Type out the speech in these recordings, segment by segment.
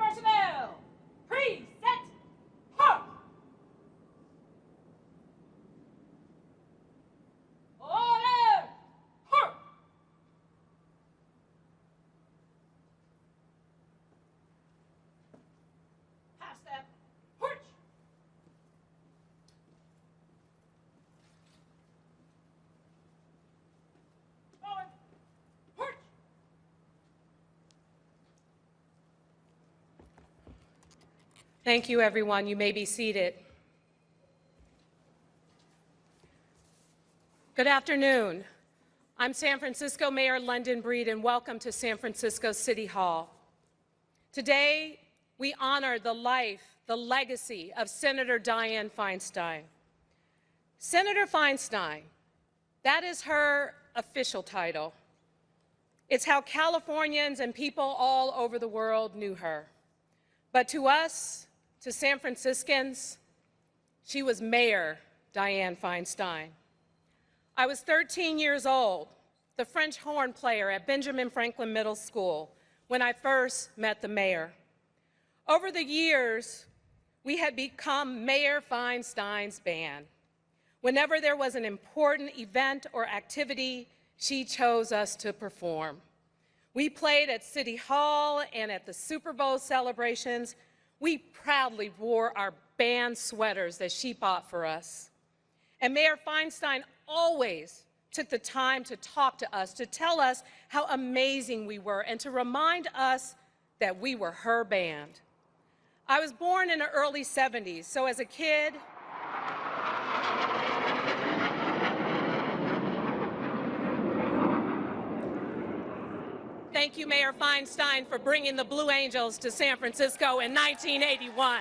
personnel, preset, halt. Order, halt. Half step, march. Forward, march. Thank you, everyone. You may be seated. Good afternoon. I'm San Francisco Mayor London Breed, and welcome to San Francisco City Hall. Today, we honor the life, the legacy of Senator Dianne Feinstein. Senator Feinstein, that is her official title. It's how Californians and people all over the world knew her. But to us, to San Franciscans, she was Mayor Dianne Feinstein. I was 13 years old, the French horn player at Benjamin Franklin Middle School, when I first met the mayor. Over the years, we had become Mayor Feinstein's band. Whenever there was an important event or activity, she chose us to perform. We played at City Hall and at the Super Bowl celebrations. We proudly wore our band sweaters that she bought for us. And Mayor Feinstein always took the time to talk to us, to tell us how amazing we were, and to remind us that we were her band. I was born in the early 70s, so as a kid, thank you, Mayor Feinstein, for bringing the Blue Angels to San Francisco in 1981.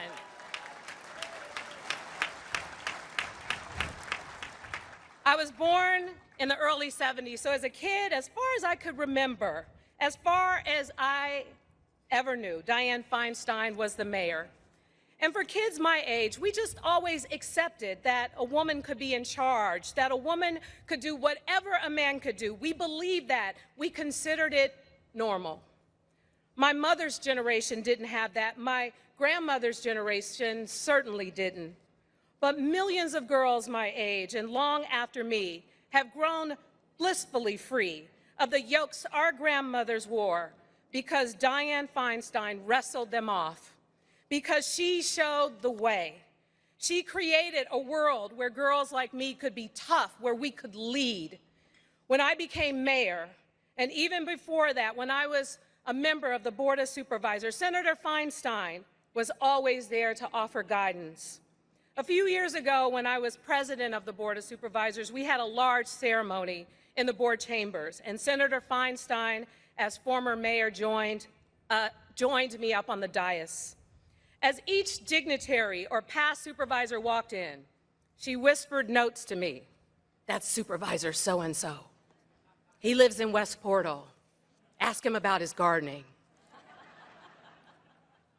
I was born in the early 70s, so as a kid, as far as I could remember, as far as I ever knew, Dianne Feinstein was the mayor. And for kids my age, we just always accepted that a woman could be in charge, that a woman could do whatever a man could do. We believed that. We considered it normal. My mother's generation didn't have that. My grandmother's generation certainly didn't. But millions of girls my age and long after me have grown blissfully free of the yokes our grandmothers wore because Dianne Feinstein wrestled them off, because she showed the way. She created a world where girls like me could be tough, where we could lead. When I became mayor, and even before that, when I was a member of the Board of Supervisors, Senator Feinstein was always there to offer guidance. A few years ago, when I was president of the Board of Supervisors, we had a large ceremony in the board chambers, and Senator Feinstein, as former mayor, joined me up on the dais. As each dignitary or past supervisor walked in, she whispered notes to me. That's Supervisor so-and-so. He lives in West Portal. Ask him about his gardening.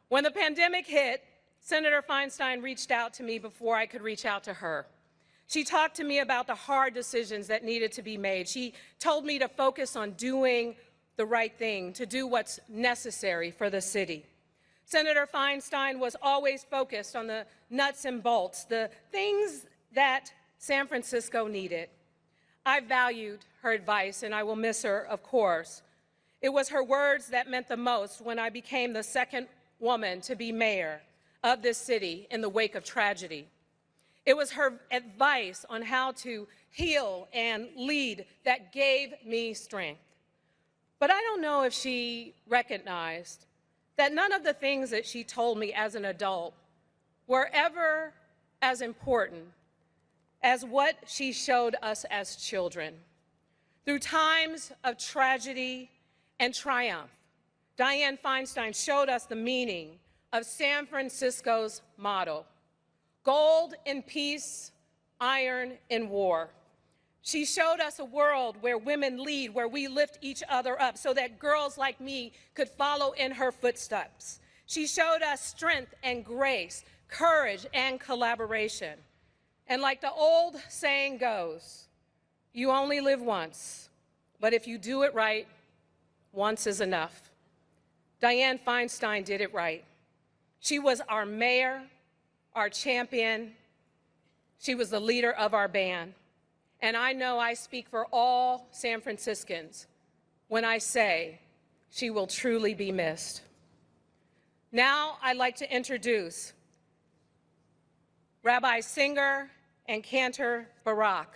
When the pandemic hit, Senator Feinstein reached out to me before I could reach out to her. She talked to me about the hard decisions that needed to be made. She told me to focus on doing the right thing, to do what's necessary for the city. Senator Feinstein was always focused on the nuts and bolts, the things that San Francisco needed. I valued her advice, and I will miss her, of course. It was her words that meant the most when I became the second woman to be mayor of this city in the wake of tragedy. It was her advice on how to heal and lead that gave me strength. But I don't know if she recognized that none of the things that she told me as an adult were ever as important as what she showed us as children. Through times of tragedy and triumph, Dianne Feinstein showed us the meaning of San Francisco's motto: gold in peace, iron in war. She showed us a world where women lead, where we lift each other up so that girls like me could follow in her footsteps. She showed us strength and grace, courage and collaboration. And like the old saying goes, you only live once, but if you do it right, once is enough. Dianne Feinstein did it right. She was our mayor, our champion. She was the leader of our band. And I know I speak for all San Franciscans when I say she will truly be missed. Now I'd like to introduce Rabbi Singer and Cantor Barak.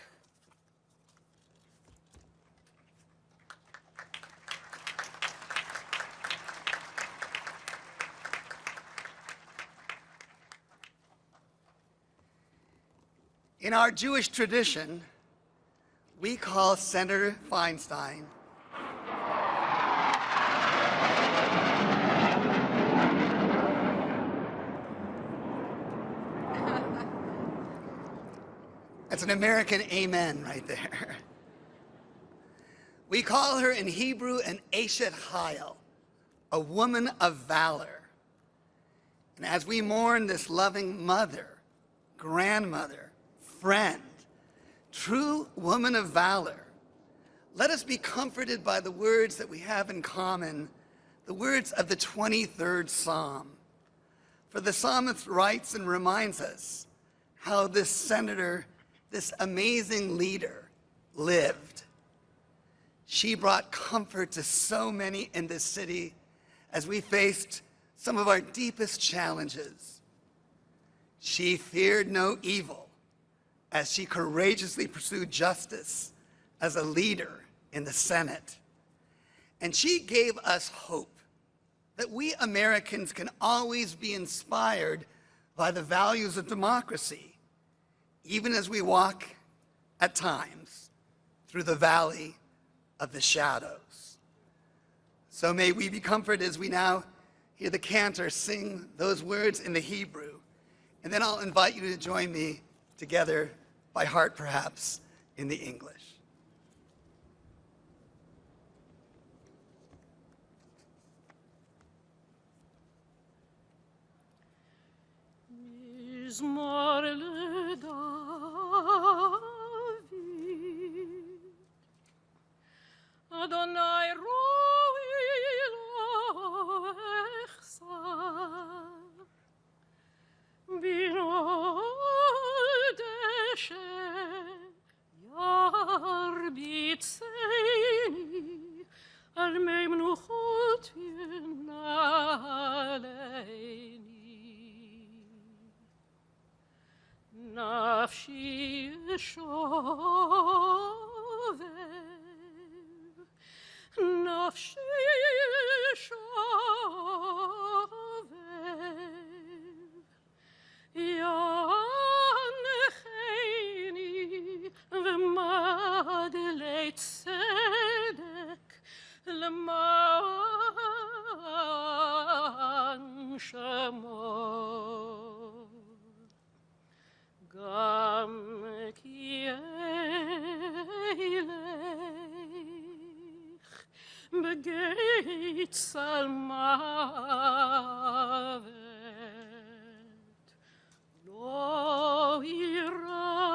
In our Jewish tradition, we call Senator Feinstein That's an American amen right there. We call her in Hebrew an Eshet Hayil, a woman of valor. And as we mourn this loving mother, grandmother, friend, true woman of valor, let us be comforted by the words that we have in common, the words of the 23rd Psalm. For the psalmist writes and reminds us how this senator, this amazing leader, lived. She brought comfort to so many in this city as we faced some of our deepest challenges. She feared no evil as she courageously pursued justice as a leader in the Senate. And she gave us hope that we Americans can always be inspired by the values of democracy, even as we walk at times through the valley of the shadows. So may we be comforted as we now hear the cantor sing those words in the Hebrew. And then I'll invite you to join me together by heart, perhaps, in the English. Adonai roi lo echsar binod Hashem yarbitzeini al mei menuchot yenaleini nafshi shovev nafshi shovev yanecheini v'madlei tzedek l'man shemo gam ki eilech begeit salmavet lo irara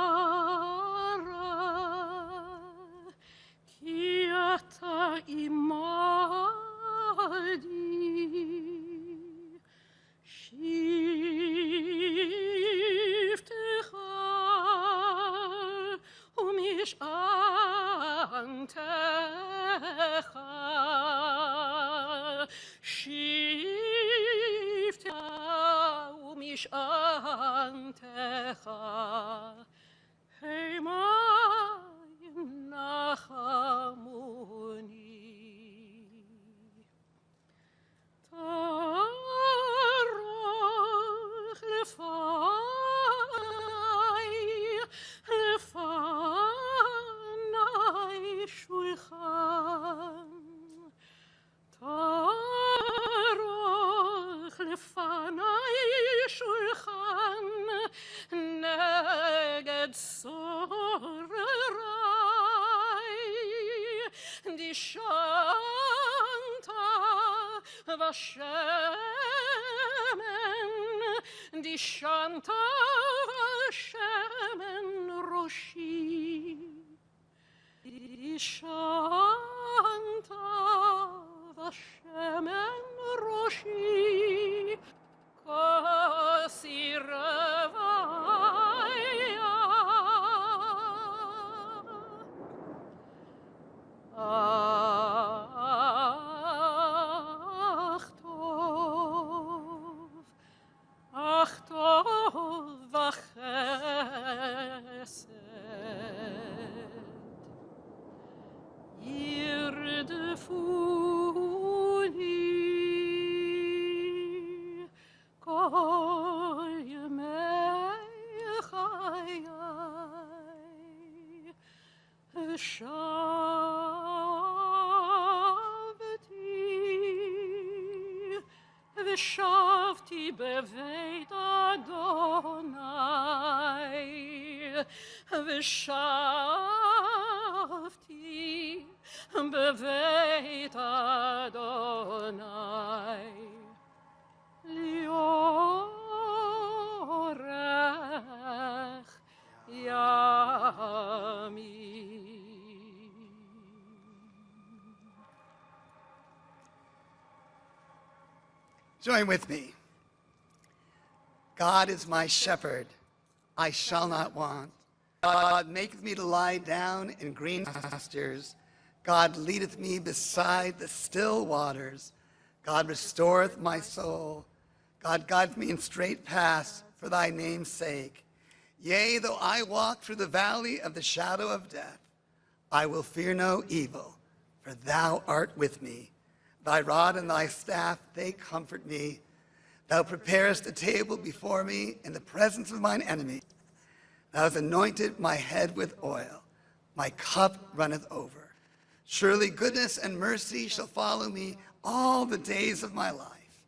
ki ata imadi shiftecha umishantecha shiftecha umishantecha heima nachamuni tarach lefanai shulchan tarach lefanai shulchan neged sorai dishanta vashemen dishanta vashemen roshi dishanta vashemen roshi ושבתי בבית אדוני, ושבתי בבית אדוני, לאורך ימים. Join with me. God is my shepherd, I shall not want. God maketh me to lie down in green pastures. God leadeth me beside the still waters. God restoreth my soul. God guideth me in straight paths for thy name's sake. Yea, though I walk through the valley of the shadow of death, I will fear no evil, for thou art with me. Thy rod and thy staff, they comfort me. Thou preparest a table before me in the presence of mine enemies. Thou hast anointed my head with oil. My cup runneth over. Surely goodness and mercy shall follow me all the days of my life,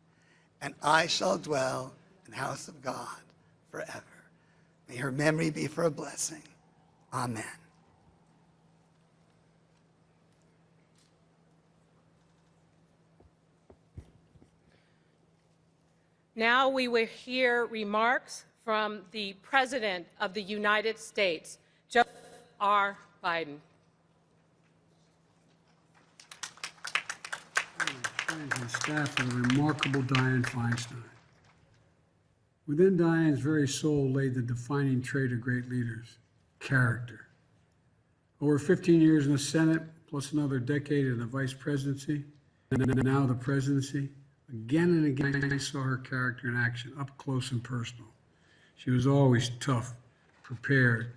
and I shall dwell in the house of God forever. May her memory be for a blessing. Amen. Now we will hear remarks from the President of the United States, Joe R. Biden. And staff of the remarkable Dianne Feinstein. Within Dianne's very soul lay the defining trait of great leaders, character. Over 15 years in the Senate, plus another decade in the vice presidency, and now the presidency, again and again I saw her character in action, up close and personal. She was always tough, prepared,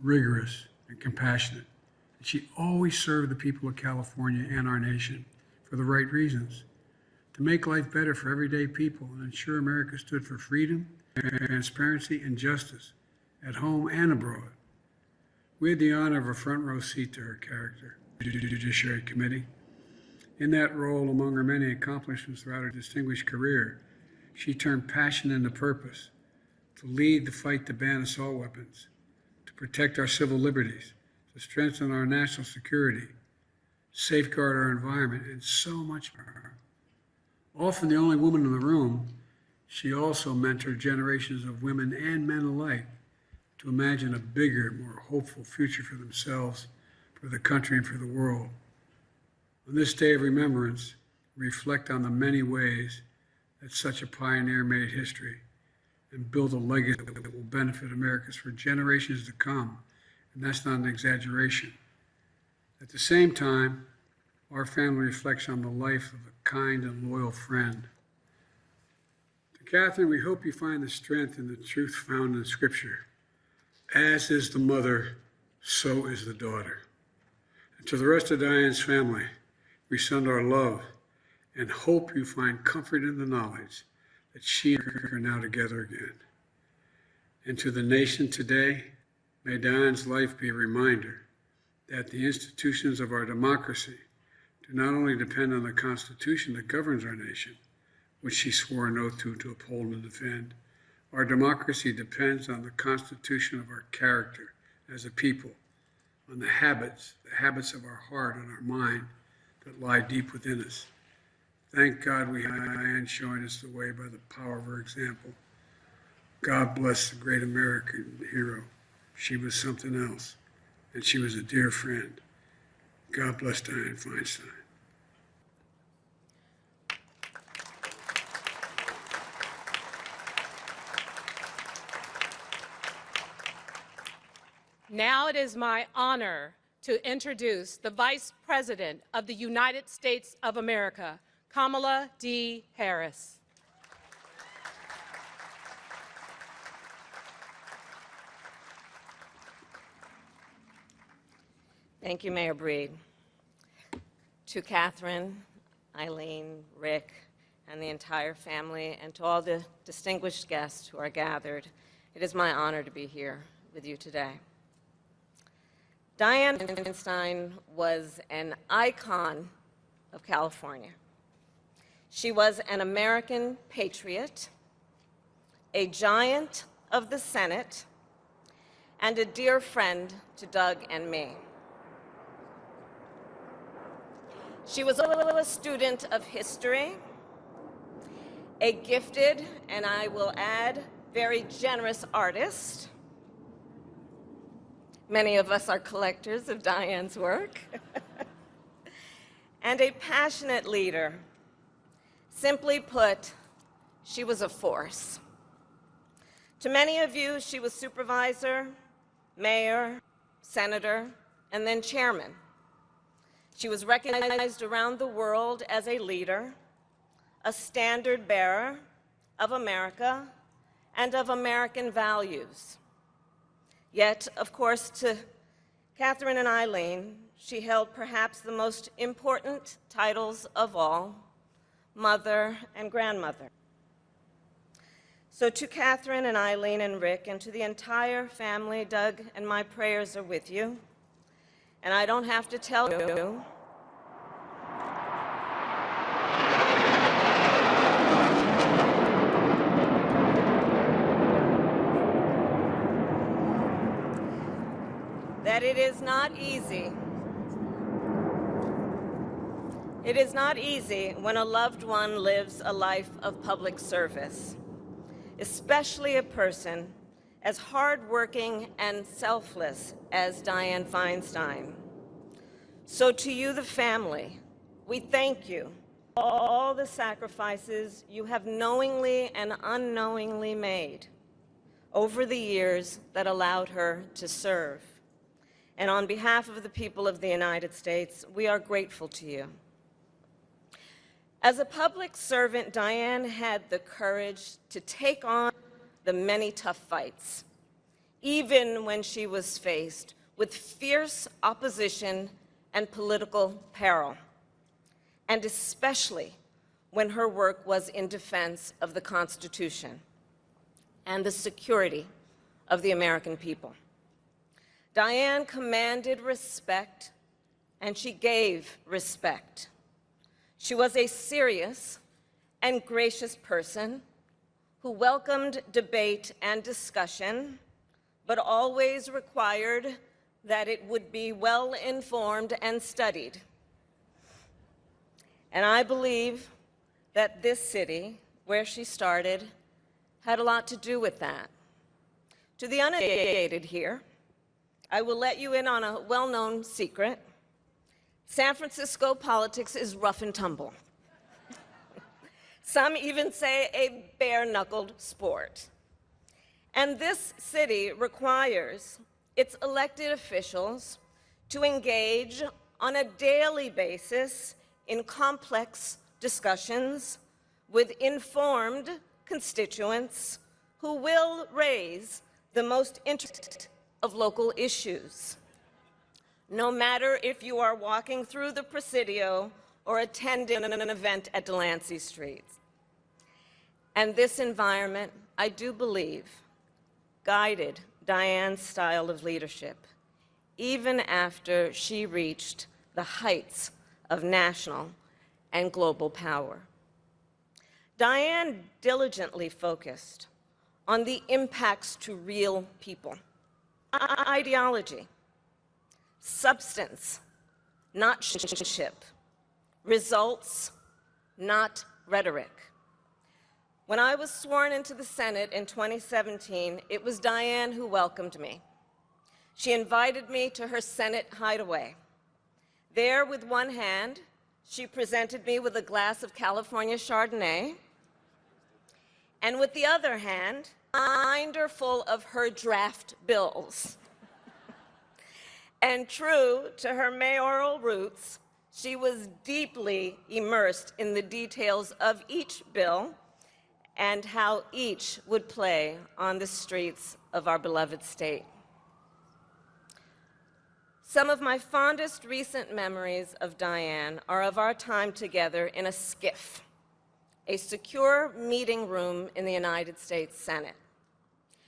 rigorous, and compassionate. And she always served the people of California and our nation for the right reasons, to make life better for everyday people and ensure America stood for freedom, transparency, and justice at home and abroad. We had the honor of a front row seat to her character, the Judiciary Committee. In that role, among her many accomplishments throughout her distinguished career, she turned passion into purpose, to lead the fight to ban assault weapons, to protect our civil liberties, to strengthen our national security, safeguard our environment, and so much more. Often the only woman in the room, she also mentored generations of women and men alike to imagine a bigger, more hopeful future for themselves, for the country, and for the world. On this day of remembrance, reflect on the many ways that such a pioneer made history and build a legacy that will benefit Americans for generations to come, and that's not an exaggeration. At the same time, our family reflects on the life of a kind and loyal friend. To Catherine, we hope you find the strength and the truth found in Scripture. As is the mother, so is the daughter. And to the rest of Dianne's family, we send our love and hope you find comfort in the knowledge that she and her are now together again. And to the nation today, may Dianne's life be a reminder that the institutions of our democracy do not only depend on the Constitution that governs our nation, which she swore an oath to uphold and defend. Our democracy depends on the constitution of our character as a people, on the habits of our heart and our mind that lie deep within us. Thank God we have Dianne showing us the way by the power of her example. God bless the great American hero. She was something else, and she was a dear friend. God bless Dianne Feinstein. Now it is my honor to introduce the Vice President of the United States of America, Kamala D. Harris. Thank you, Mayor Breed. To Catherine, Eileen, Rick, and the entire family, and to all the distinguished guests who are gathered, it is my honor to be here with you today. Dianne Feinstein was an icon of California. She was an American patriot, a giant of the Senate, and a dear friend to Doug and me. She was a student of history, a gifted, and I will add, very generous artist. Many of us are collectors of Dianne's work. And a passionate leader. Simply put, she was a force. To many of you, she was supervisor, mayor, senator, and then chairman. She was recognized around the world as a leader, a standard bearer of America and of American values. Yet, of course, to Catherine and Eileen, she held perhaps the most important titles of all, mother and grandmother. So to Catherine and Eileen and Rick and to the entire family, Doug and my prayers are with you. And I don't have to tell you that it is not easy. It is not easy when a loved one lives a life of public service, especially a person as hardworking and selfless as Dianne Feinstein. So to you, the family, we thank you for all the sacrifices you have knowingly and unknowingly made over the years that allowed her to serve. And on behalf of the people of the United States, we are grateful to you. As a public servant, Dianne had the courage to take on the many tough fights, even when she was faced with fierce opposition and political peril, and especially when her work was in defense of the Constitution and the security of the American people. Dianne commanded respect, and she gave respect. She was a serious and gracious person who welcomed debate and discussion, but always required that it would be well-informed and studied. And I believe that this city, where she started, had a lot to do with that. To the uneducated here, I will let you in on a well-known secret. San Francisco politics is rough and tumble. Some even say a bare-knuckled sport. And this city requires its elected officials to engage on a daily basis in complex discussions with informed constituents who will raise the most interesting of local issues, no matter if you are walking through the Presidio or attending an event at Delancey Street. And this environment, I do believe, guided Dianne's style of leadership, even after she reached the heights of national and global power. Dianne diligently focused on the impacts to real people. Ideology, substance, not ship, results, not rhetoric. When I was sworn into the Senate in 2017, it was Dianne who welcomed me. She invited me to her Senate hideaway. There, with one hand, she presented me with a glass of California Chardonnay, and with the other hand, a binder full of her draft bills. And true to her mayoral roots, she was deeply immersed in the details of each bill and how each would play on the streets of our beloved state. Some of my fondest recent memories of Dianne are of our time together in a SCIF, a secure meeting room in the United States Senate.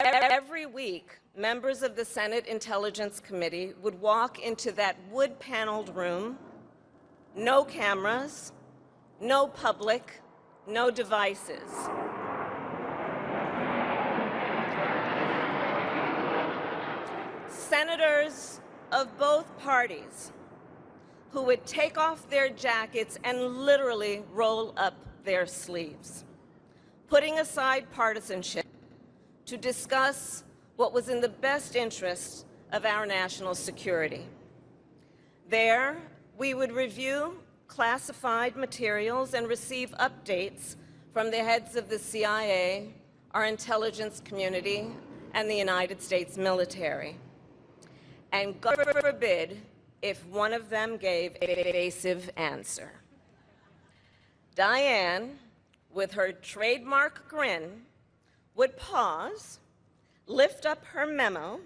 Every week, members of the Senate Intelligence Committee would walk into that wood-paneled room, no cameras, no public, no devices. Senators of both parties who would take off their jackets and literally roll up their sleeves, putting aside partisanship to discuss what was in the best interest of our national security. There, we would review classified materials and receive updates from the heads of the CIA, our intelligence community, and the United States military. And God forbid if one of them gave an evasive answer. Dianne, with her trademark grin, would pause, lift up her memo,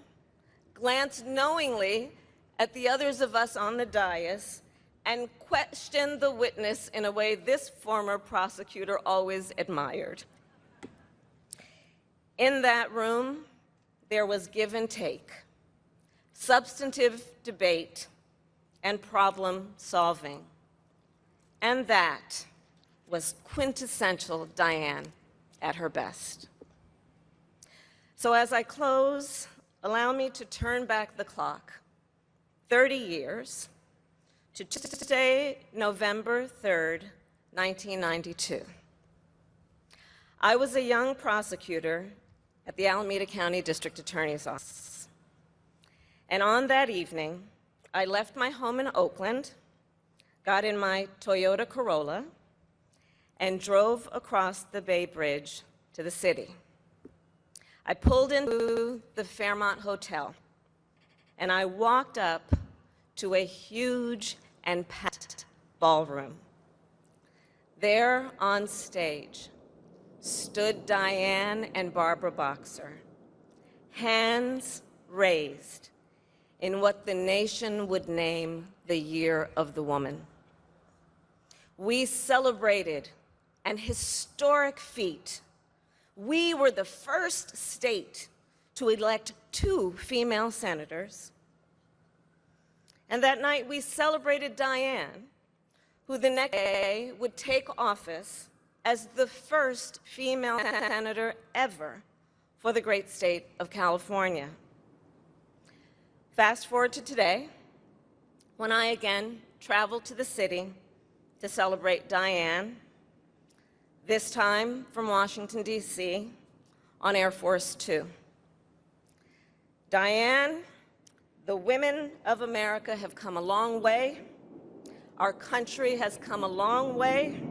glance knowingly at the others of us on the dais, and question the witness in a way this former prosecutor always admired. In that room, there was give and take, substantive debate, and problem solving. And that was quintessential Dianne at her best. So as I close, allow me to turn back the clock 30 years to today, November 3rd, 1992. I was a young prosecutor at the Alameda County District Attorney's Office. And on that evening, I left my home in Oakland, got in my Toyota Corolla, and drove across the Bay Bridge to the city. I pulled into the Fairmont Hotel, and I walked up to a huge and packed ballroom. There on stage stood Dianne and Barbara Boxer, hands raised in what the nation would name the Year of the Woman. We celebrated an historic feat. We were the first state to elect 2 female senators. And that night we celebrated Dianne, who the next day would take office as the first female senator ever for the great state of California. Fast forward to today, when I again traveled to the city to celebrate Dianne, this time from Washington, D.C., on Air Force Two. Dianne, the women of America have come a long way. Our country has come a long way.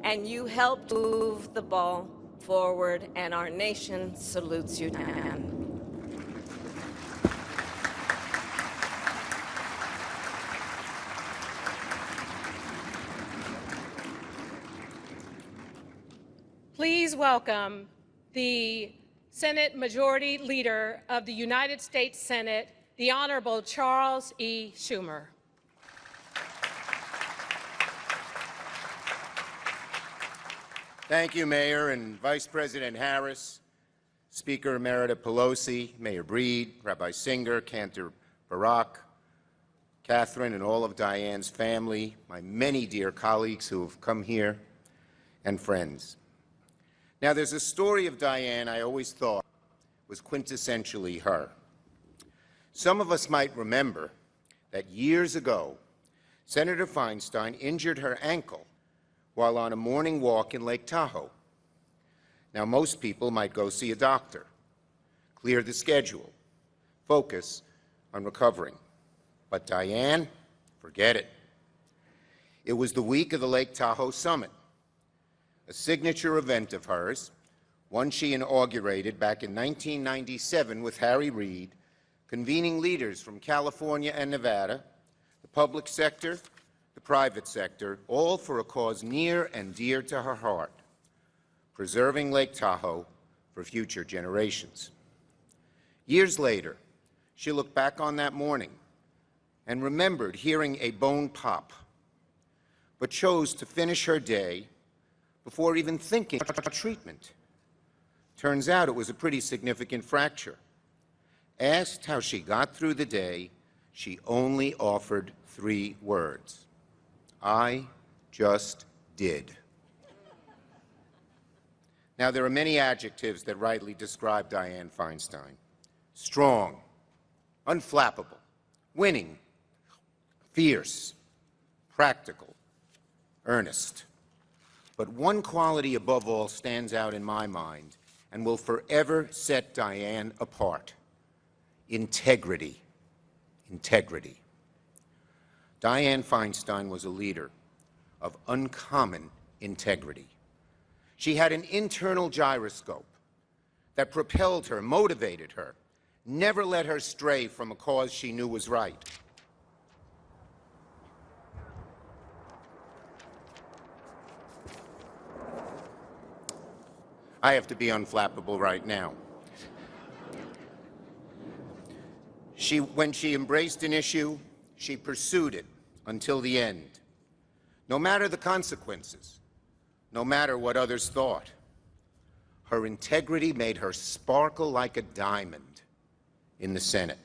And you helped move the ball forward, and our nation salutes you, Dianne. Please welcome the Senate Majority Leader of the United States Senate, the Honorable Charles E. Schumer. Thank you, Mayor and Vice President Harris, Speaker Emerita Pelosi, Mayor Breed, Rabbi Singer, Cantor Barak, Catherine, and all of Dianne's family, my many dear colleagues who have come here, and friends. Now, there's a story of Dianne I always thought was quintessentially her. Some of us might remember that years ago, Senator Feinstein injured her ankle while on a morning walk in Lake Tahoe. Now, most people might go see a doctor, clear the schedule, focus on recovering. But Dianne, forget it. It was the week of the Lake Tahoe Summit, a signature event of hers, one she inaugurated back in 1997 with Harry Reid, convening leaders from California and Nevada, the public sector, the private sector, all for a cause near and dear to her heart, preserving Lake Tahoe for future generations. Years later, she looked back on that morning and remembered hearing a bone pop, but chose to finish her day before even thinking about treatment, Turns out it was a pretty significant fracture. Asked how she got through the day, she only offered 3 words. I just did. Now, there are many adjectives that rightly describe Dianne Feinstein. Strong, unflappable, winning, fierce, practical, earnest. But one quality above all stands out in my mind and will forever set Dianne apart. Integrity. Integrity. Dianne Feinstein was a leader of uncommon integrity. She had an internal gyroscope that propelled her, motivated her, never let her stray from a cause she knew was right. I have to be unflappable right now. When she embraced an issue, she pursued it until the end, no matter the consequences, no matter what others thought. Her integrity made her sparkle like a diamond in the Senate.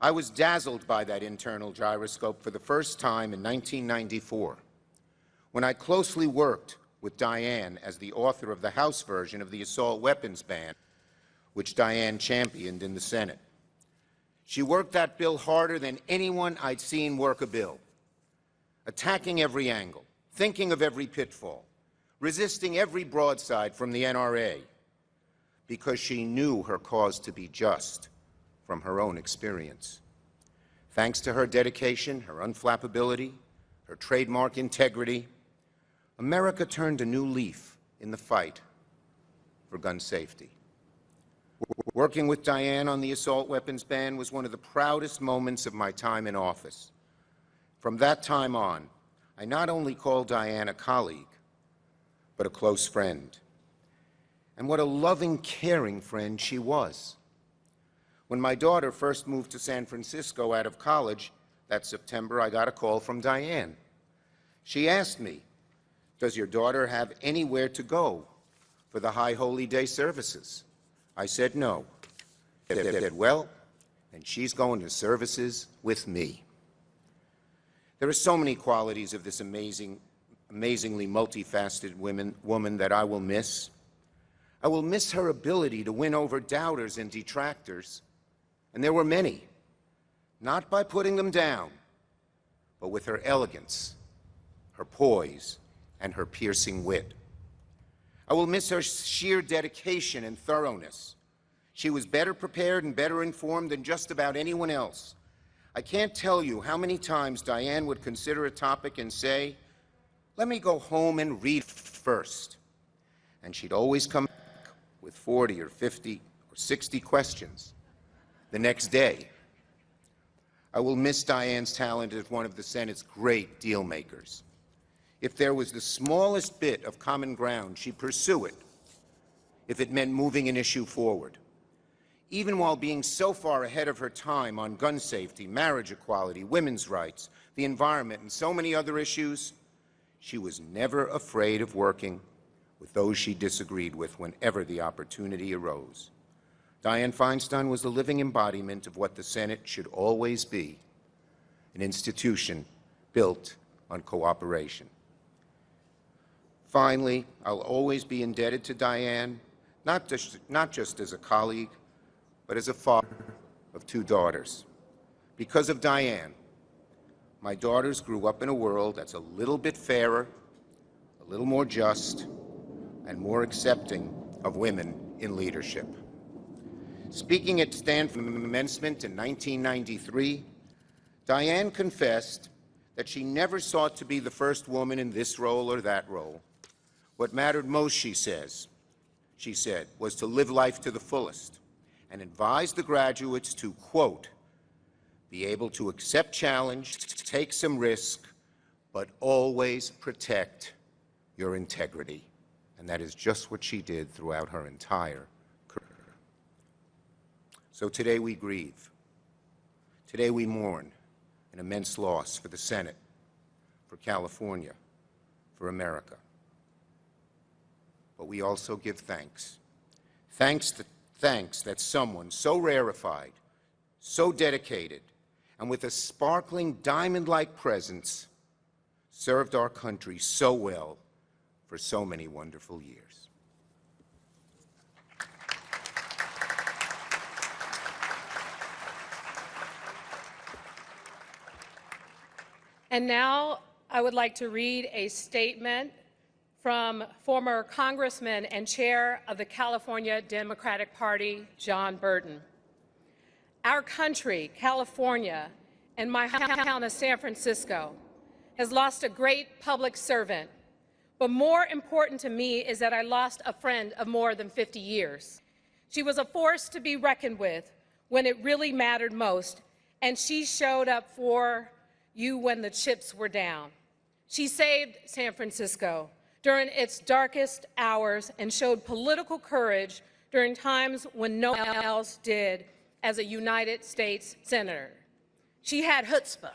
I was dazzled by that internal gyroscope for the first time in 1994, when I closely worked with Dianne as the author of the House version of the assault weapons ban, which Dianne championed in the Senate. She worked that bill harder than anyone I'd seen work a bill, attacking every angle, thinking of every pitfall, resisting every broadside from the NRA, because she knew her cause to be just from her own experience. Thanks to her dedication, her unflappability, her trademark integrity, America turned a new leaf in the fight for gun safety. Working with Dianne on the assault weapons ban was one of the proudest moments of my time in office. From that time on, I not only called Dianne a colleague, but a close friend. And what a loving, caring friend she was. When my daughter first moved to San Francisco out of college that September, I got a call from Dianne. She asked me, "Does your daughter have anywhere to go for the High Holy Day services?" I said no. She said, "Well, and she's going to services with me." There are so many qualities of this amazingly multifaceted woman that I will miss. I will miss her ability to win over doubters and detractors, and there were many, not by putting them down, but with her elegance, her poise, and her piercing wit. I will miss her sheer dedication and thoroughness. She was better prepared and better informed than just about anyone else. I can't tell you how many times Dianne would consider a topic and say, "Let me go home and read first." And she'd always come back with 40 or 50 or 60 questions the next day. I will miss Dianne's talent as one of the Senate's great deal makers. If there was the smallest bit of common ground, she'd pursue it, if it meant moving an issue forward. Even while being so far ahead of her time on gun safety, marriage equality, women's rights, the environment, and so many other issues, she was never afraid of working with those she disagreed with whenever the opportunity arose. Dianne Feinstein was the living embodiment of what the Senate should always be, an institution built on cooperation. Finally, I'll always be indebted to Dianne, not just as a colleague, but as a father of 2 daughters. Because of Dianne, my daughters grew up in a world that's a little bit fairer, a little more just, and more accepting of women in leadership. Speaking at Stanford commencement in 1993, Dianne confessed that she never sought to be the first woman in this role or that role. What mattered most, she said, was to live life to the fullest and advise the graduates to, quote, "be able to accept challenge, take some risk, but always protect your integrity." And that is just what she did throughout her entire career. So today we grieve. Today we mourn an immense loss for the Senate, for California, for America. But we also give thanks Thanks that someone so rarefied, so dedicated, and with a sparkling diamond-like presence served our country so well for so many wonderful years. And now I would like to read a statement from former Congressman and Chair of the California Democratic Party, John Burton. Our country, California, and my hometown of San Francisco, has lost a great public servant. But more important to me is that I lost a friend of more than 50 years. She was a force to be reckoned with when it really mattered most, and she showed up for you when the chips were down. She saved San Francisco during its darkest hours and showed political courage during times when no one else did as a United States Senator. She had chutzpah,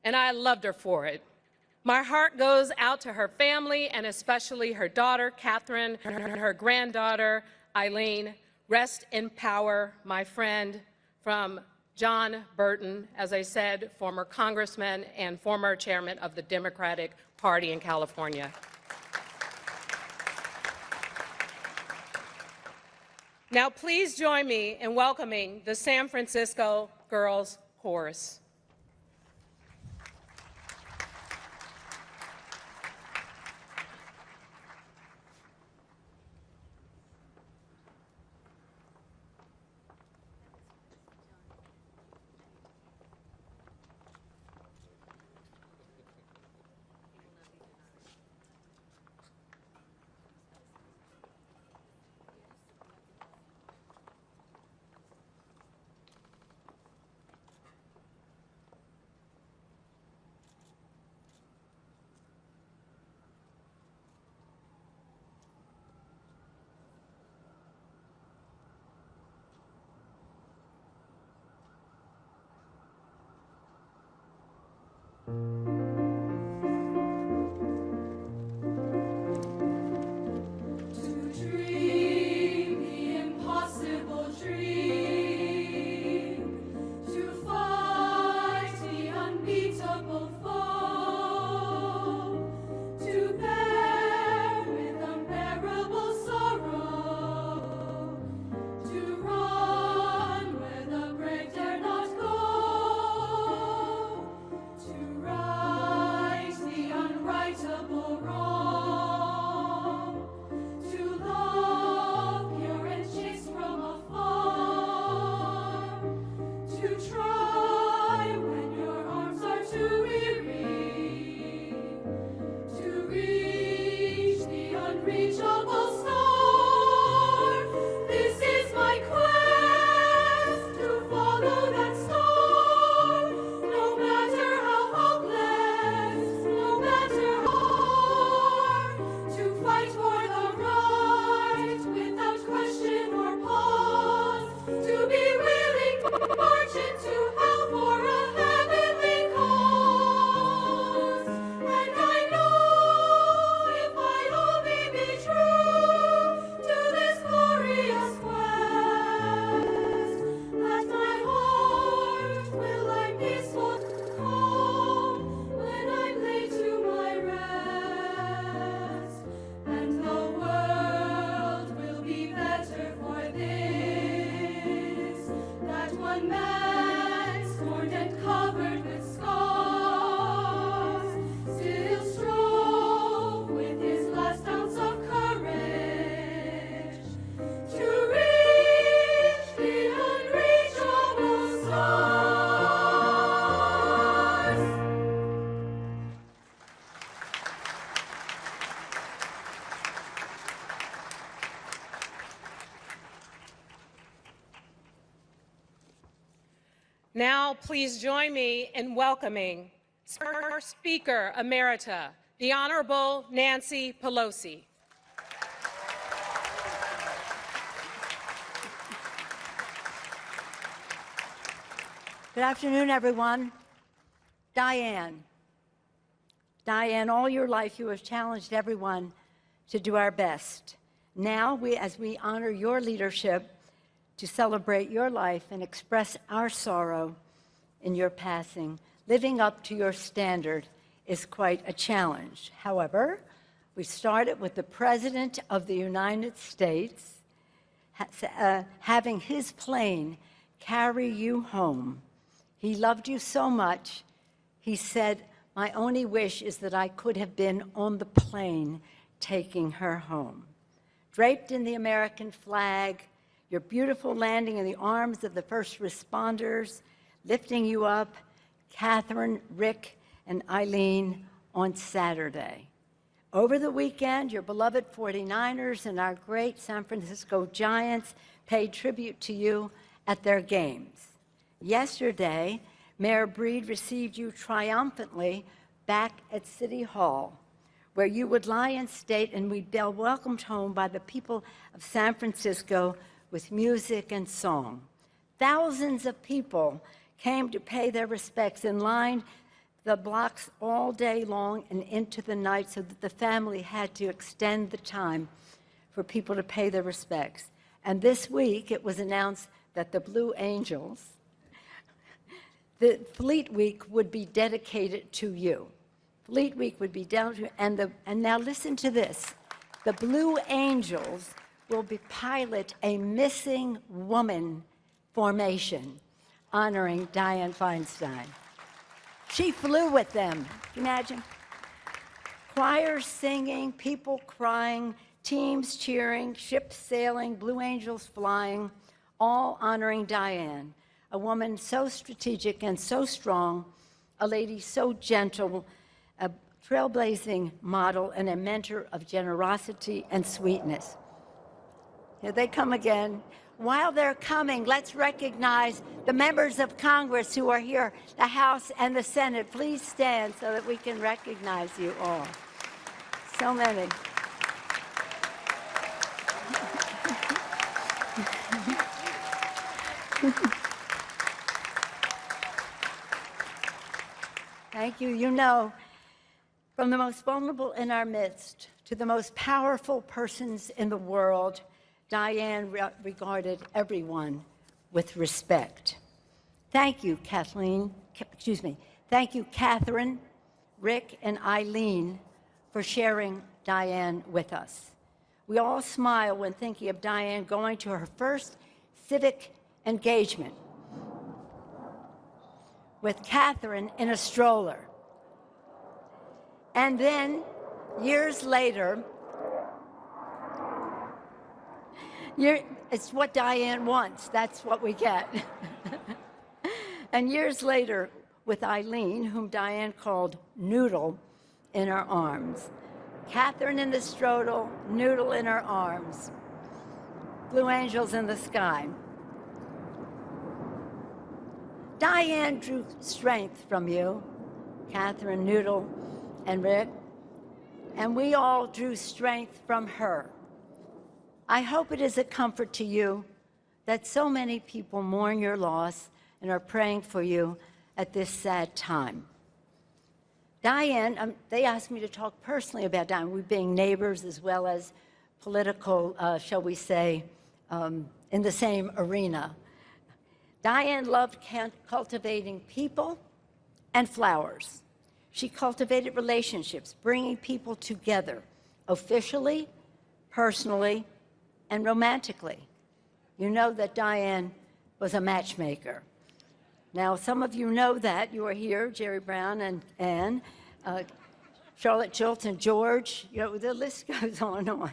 and I loved her for it. My heart goes out to her family and especially her daughter, Catherine, her granddaughter, Eileen. Rest in power, my friend, from John Burton, as I said, former congressman and former chairman of the Democratic Party in California. Now, please join me in welcoming the San Francisco Girls Chorus. Now, please join me in welcoming our Speaker Emerita, the Honorable Nancy Pelosi. Good afternoon, everyone. Dianne, all your life you have challenged everyone to do our best. Now, as we honor your leadership to celebrate your life and express our sorrow in your passing, living up to your standard is quite a challenge. However, we started with the President of the United States having his plane carry you home. He loved you so much, he said, "My only wish is that I could have been on the plane taking her home." Draped in the American flag, your beautiful landing in the arms of the first responders, lifting you up, Catherine, Rick, and Eileen on Saturday. Over the weekend, your beloved 49ers and our great San Francisco Giants paid tribute to you at their games. Yesterday, Mayor Breed received you triumphantly back at City Hall, where you would lie in state and we'd be welcomed home by the people of San Francisco with music and song. Thousands of people came to pay their respects and lined the blocks all day long and into the night so that the family had to extend the time for people to pay their respects. And this week, it was announced that the Blue Angels, the Fleet Week would be dedicated to you. Fleet Week would be down to, and now listen to this. The Blue Angels will pilot a missing woman formation honoring Dianne Feinstein. She flew with them. Can you imagine? Choirs singing, people crying, teams cheering, ships sailing, Blue Angels flying, all honoring Dianne, a woman so strategic and so strong, a lady so gentle, a trailblazing model, and a mentor of generosity and sweetness. Here they come again. While they're coming, let's recognize the members of Congress who are here, the House and the Senate. Please stand so that we can recognize you all. So many. Thank you. You know, from the most vulnerable in our midst to the most powerful persons in the world, Dianne regarded everyone with respect. Thank you, Thank you, Catherine, Rick, and Eileen for sharing Dianne with us. We all smile when thinking of Dianne going to her first civic engagement with Catherine in a stroller. And then, years later, it's what Dianne wants. That's what we get. And years later, with Eileen, whom Dianne called Noodle, in her arms. Catherine in the stroller, Noodle in her arms. Blue Angels in the sky. Dianne drew strength from you, Catherine, Noodle, and Rick, and we all drew strength from her. I hope it is a comfort to you that so many people mourn your loss and are praying for you at this sad time. Dianne, they asked me to talk personally about Dianne, we being neighbors as well as political, shall we say, in the same arena. Dianne loved cultivating people and flowers. She cultivated relationships, bringing people together, officially, personally, and romantically. You know that Dianne was a matchmaker. Now, some of you know that. You are here, Jerry Brown and Ann, Charlotte Schultz and George. You know, the list goes on and on.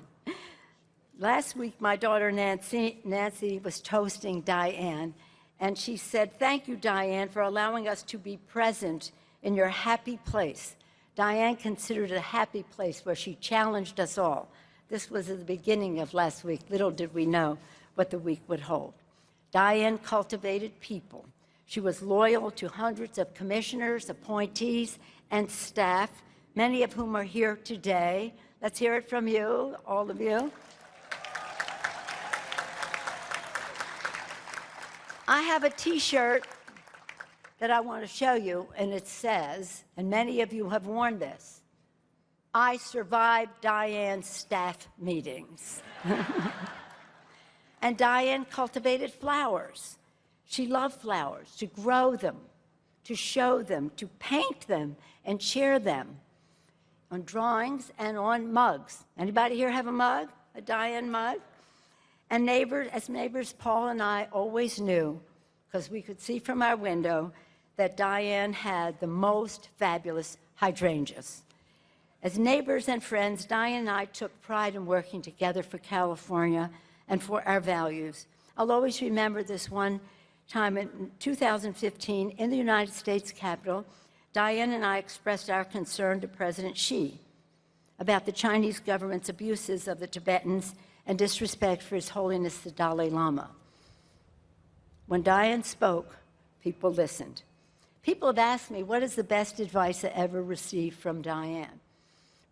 Last week, my daughter Nancy was toasting Dianne, and she said, "Thank you, Dianne, for allowing us to be present in your happy place." Dianne considered it a happy place where she challenged us all. This was at the beginning of last week. Little did we know what the week would hold. Dianne cultivated people. She was loyal to hundreds of commissioners, appointees, and staff, many of whom are here today. Let's hear it from you, all of you. I have a T-shirt that I want to show you, and it says, and many of you have worn this, I survived Dianne's staff meetings. And Dianne cultivated flowers. She loved flowers, to grow them, to show them, to paint them, and share them on drawings and on mugs. Anybody here have a mug, a Dianne mug? And neighbors, Paul and I always knew, because we could see from our window, that Dianne had the most fabulous hydrangeas. As neighbors and friends, Dianne and I took pride in working together for California and for our values. I'll always remember this one time in 2015 in the United States Capitol. Dianne and I expressed our concern to President Xi about the Chinese government's abuses of the Tibetans and disrespect for His Holiness the Dalai Lama. When Dianne spoke, people listened. People have asked me, what is the best advice I ever received from Dianne?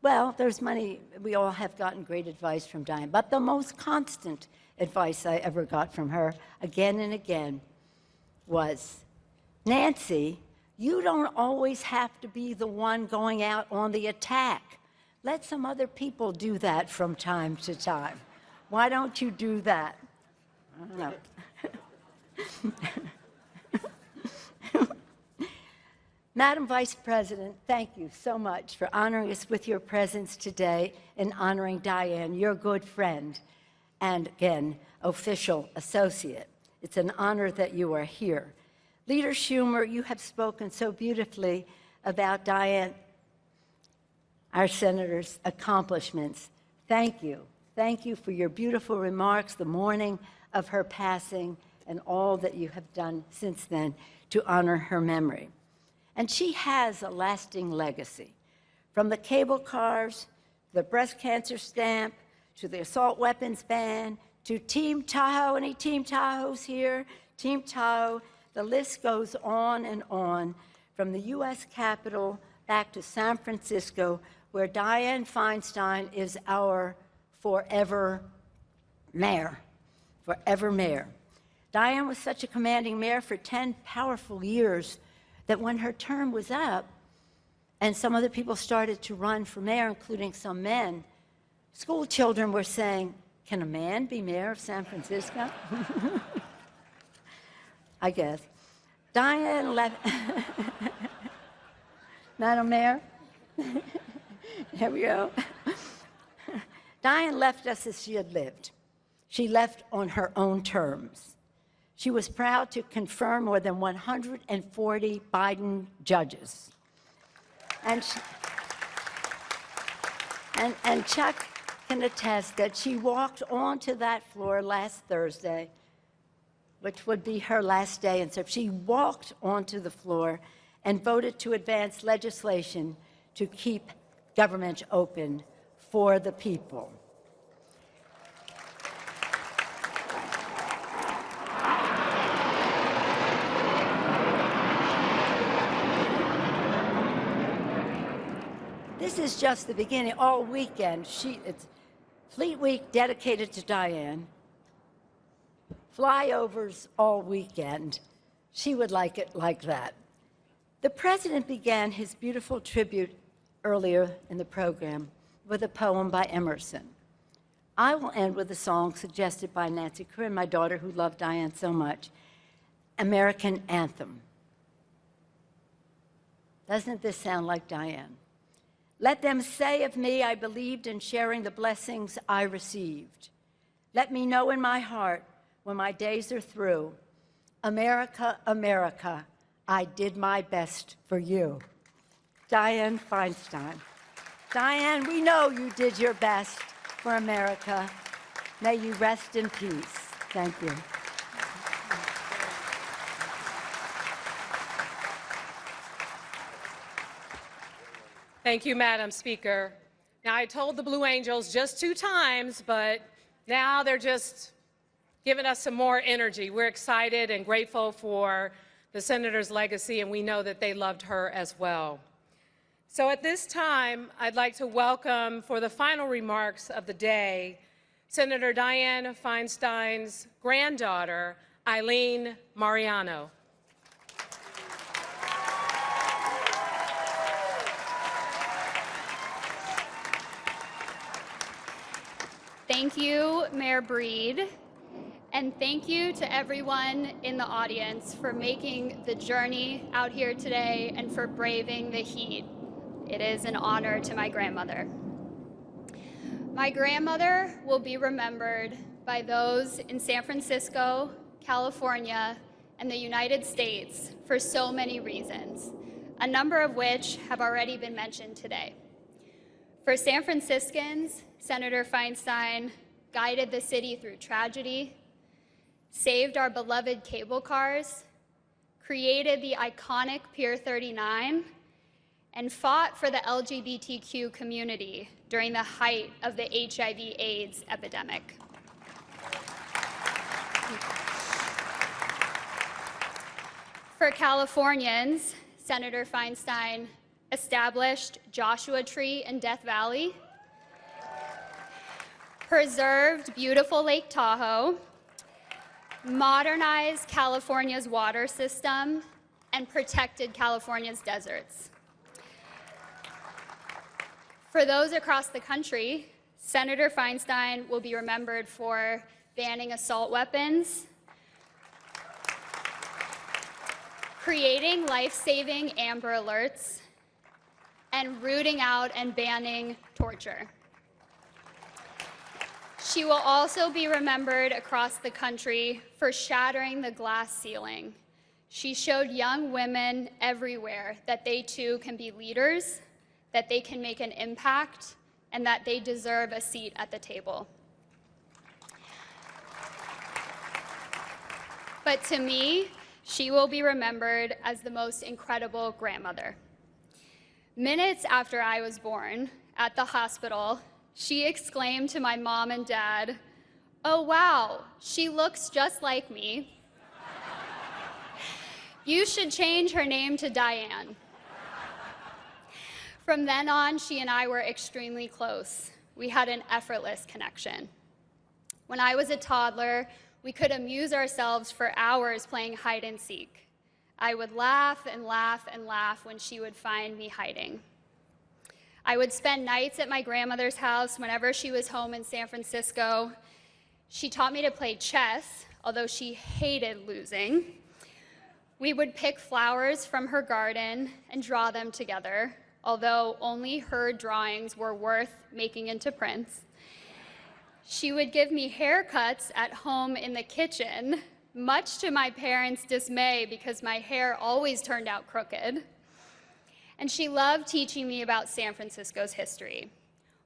Well, there's many, we all have gotten great advice from Dianne, but the most constant advice I ever got from her, again and again, was, Nancy, you don't always have to be the one going out on the attack. Let some other people do that from time to time. Why don't you do that? I don't know. Madam Vice President, thank you so much for honoring us with your presence today and honoring Dianne, your good friend, and again, official associate. It's an honor that you are here. Leader Schumer, you have spoken so beautifully about Dianne, our senator's accomplishments. Thank you. Thank you for your beautiful remarks the morning of her passing and all that you have done since then to honor her memory. And she has a lasting legacy. From the cable cars, the breast cancer stamp, to the assault weapons ban, to Team Tahoe. Any Team Tahoes here? Team Tahoe. The list goes on and on. From the U.S. Capitol back to San Francisco, where Dianne Feinstein is our forever mayor. Forever mayor. Dianne was such a commanding mayor for 10 powerful years that when her term was up and some other people started to run for mayor, including some men, school children were saying, can a man be mayor of San Francisco? I guess. Dianne left. Madam Mayor? There we go. Dianne left us as she had lived. She left on her own terms. She was proud to confirm more than 140 Biden judges. And Chuck can attest that she walked onto that floor last Thursday, which would be her last day, and so she walked onto the floor and voted to advance legislation to keep government open for the people. This is just the beginning. All weekend, it's Fleet Week dedicated to Dianne. Flyovers all weekend. She would like it like that. The president began his beautiful tribute earlier in the program with a poem by Emerson. I will end with a song suggested by Nancy Corinne, my daughter who loved Dianne so much, American Anthem. Doesn't this sound like Dianne? Let them say of me, I believed in sharing the blessings I received. Let me know in my heart when my days are through, America, America, I did my best for you. Dianne Feinstein. Dianne, we know you did your best for America. May you rest in peace. Thank you. Thank you, Madam Speaker. Now, I told the Blue Angels just 2 times, but now they're just giving us some more energy. We're excited and grateful for the senator's legacy, and we know that they loved her as well. So at this time, I'd like to welcome, for the final remarks of the day, Senator Dianne Feinstein's granddaughter, Eileen Mariano. Thank you, Mayor Breed, and thank you to everyone in the audience for making the journey out here today and for braving the heat. It is an honor to my grandmother. My grandmother will be remembered by those in San Francisco, California, and the United States for so many reasons, a number of which have already been mentioned today. For San Franciscans, Senator Feinstein guided the city through tragedy, saved our beloved cable cars, created the iconic Pier 39, and fought for the LGBTQ community during the height of the HIV/AIDS epidemic. For Californians, Senator Feinstein established Joshua Tree in Death Valley, preserved beautiful Lake Tahoe, modernized California's water system, and protected California's deserts. For those across the country, Senator Feinstein will be remembered for banning assault weapons, creating life-saving Amber Alerts, and rooting out and banning torture. She will also be remembered across the country for shattering the glass ceiling. She showed young women everywhere that they too can be leaders, that they can make an impact, and that they deserve a seat at the table. But to me, she will be remembered as the most incredible grandmother. Minutes after I was born, at the hospital, she exclaimed to my mom and dad, "Oh wow, she looks just like me. You should change her name to Dianne." From then on, she and I were extremely close. We had an effortless connection. When I was a toddler, we could amuse ourselves for hours playing hide and seek. I would laugh and laugh and laugh when she would find me hiding. I would spend nights at my grandmother's house whenever she was home in San Francisco. She taught me to play chess, although she hated losing. We would pick flowers from her garden and draw them together, although only her drawings were worth making into prints. She would give me haircuts at home in the kitchen, much to my parents' dismay because my hair always turned out crooked. And she loved teaching me about San Francisco's history,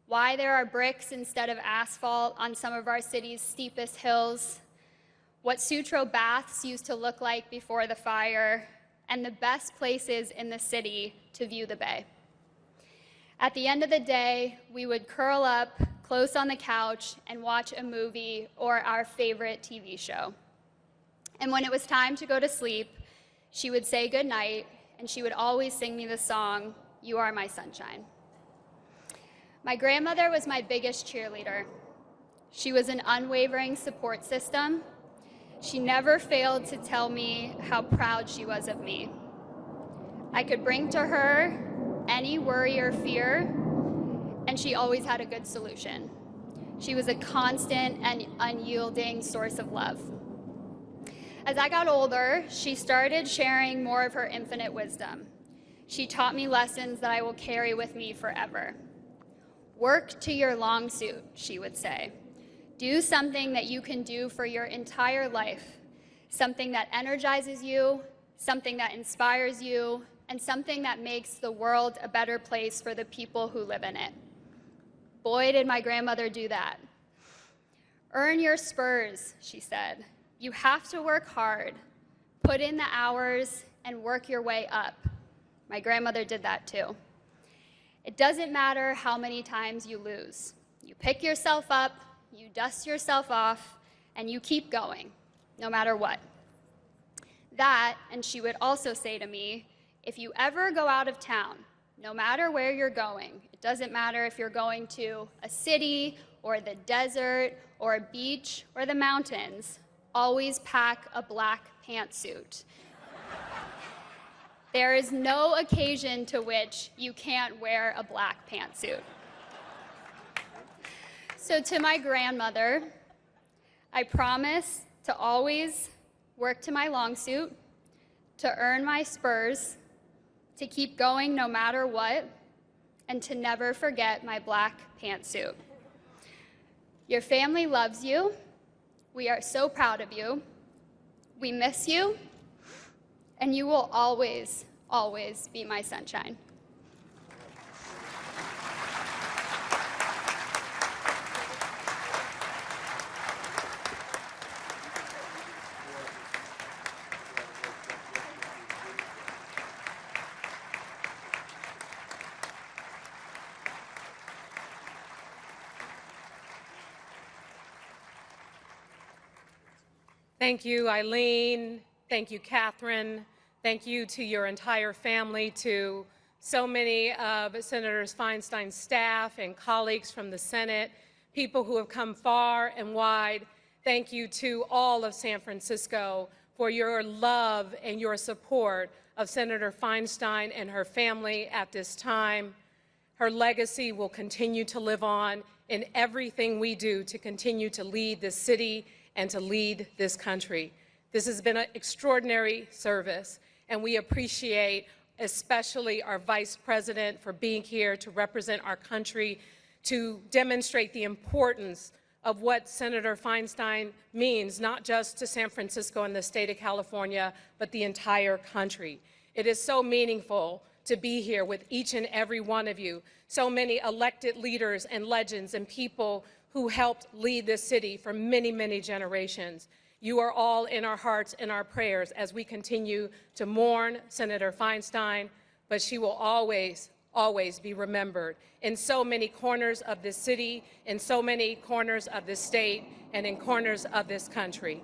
why there are bricks instead of asphalt on some of our city's steepest hills, what Sutro baths used to look like before the fire, and the best places in the city to view the bay. At the end of the day, we would curl up close on the couch and watch a movie or our favorite TV show. And when it was time to go to sleep, she would say goodnight, and she would always sing me the song, "You Are My Sunshine." My grandmother was my biggest cheerleader. She was an unwavering support system. She never failed to tell me how proud she was of me. I could bring to her any worry or fear, and she always had a good solution. She was a constant and unyielding source of love. As I got older, she started sharing more of her infinite wisdom. She taught me lessons that I will carry with me forever. Work to your long suit, she would say. Do something that you can do for your entire life, something that energizes you, something that inspires you, and something that makes the world a better place for the people who live in it. Boy, did my grandmother do that. Earn your spurs, she said. You have to work hard, put in the hours, and work your way up. My grandmother did that too. It doesn't matter how many times you lose. You pick yourself up, you dust yourself off, and you keep going, no matter what. That, and she would also say to me, if you ever go out of town, no matter where you're going, it doesn't matter if you're going to a city or the desert or a beach or the mountains, always pack a black pantsuit. There is no occasion to which you can't wear a black pantsuit. So, to my grandmother, I promise to always work to my long suit, to earn my spurs, to keep going no matter what, and to never forget my black pantsuit. Your family loves you. We are so proud of you. We miss you, and you will always, always be my sunshine. Thank you, Eileen. Thank you, Catherine. Thank you to your entire family, to so many of Senator Feinstein's staff and colleagues from the Senate, people who have come far and wide. Thank you to all of San Francisco for your love and your support of Senator Feinstein and her family at this time. Her legacy will continue to live on in everything we do to continue to lead this city and to lead this country. This has been an extraordinary service, and we appreciate especially our Vice President for being here to represent our country, to demonstrate the importance of what Senator Feinstein means, not just to San Francisco and the state of California, but the entire country. It is so meaningful to be here with each and every one of you, so many elected leaders and legends and people who helped lead this city for many, many generations. You are all in our hearts and our prayers as we continue to mourn Senator Feinstein, but she will always, always be remembered in so many corners of this city, in so many corners of this state, and in corners of this country.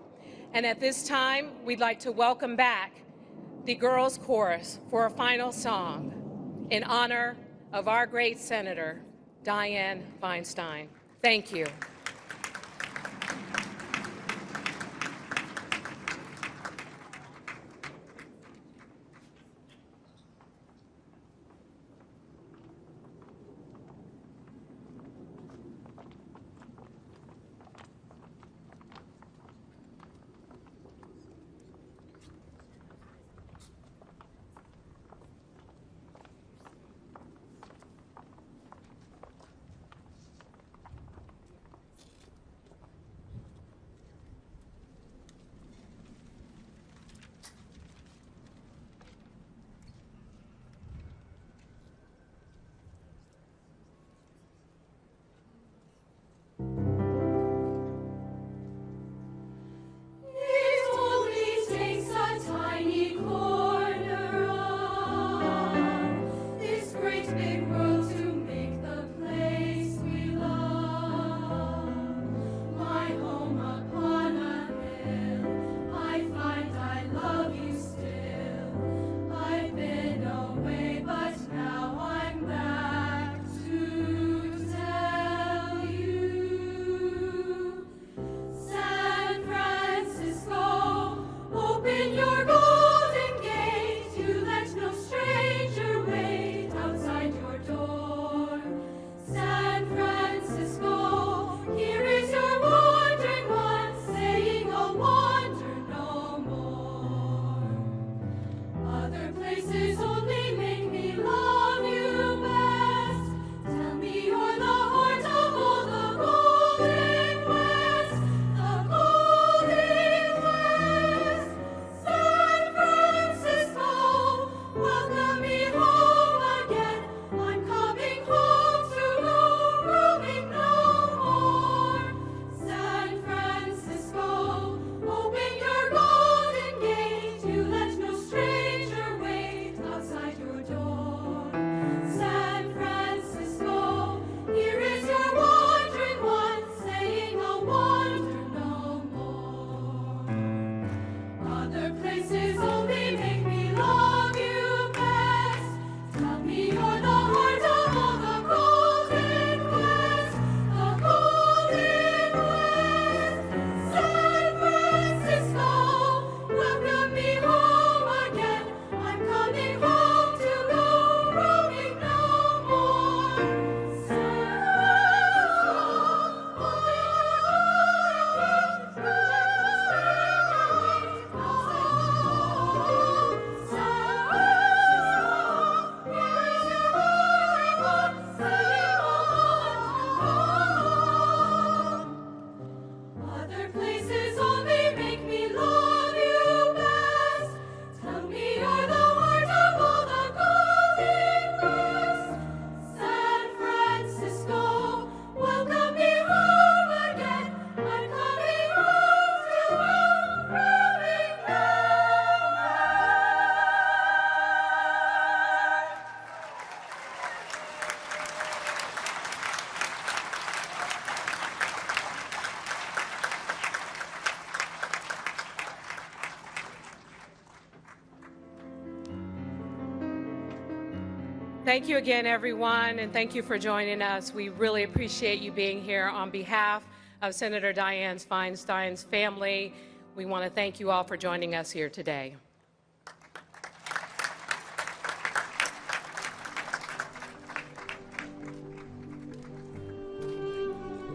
And at this time, we'd like to welcome back the Girls Chorus for a final song in honor of our great Senator, Dianne Feinstein. Thank you. Thank you again, everyone, and thank you for joining us. We really appreciate you being here on behalf of Senator Dianne Feinstein's family. We want to thank you all for joining us here today.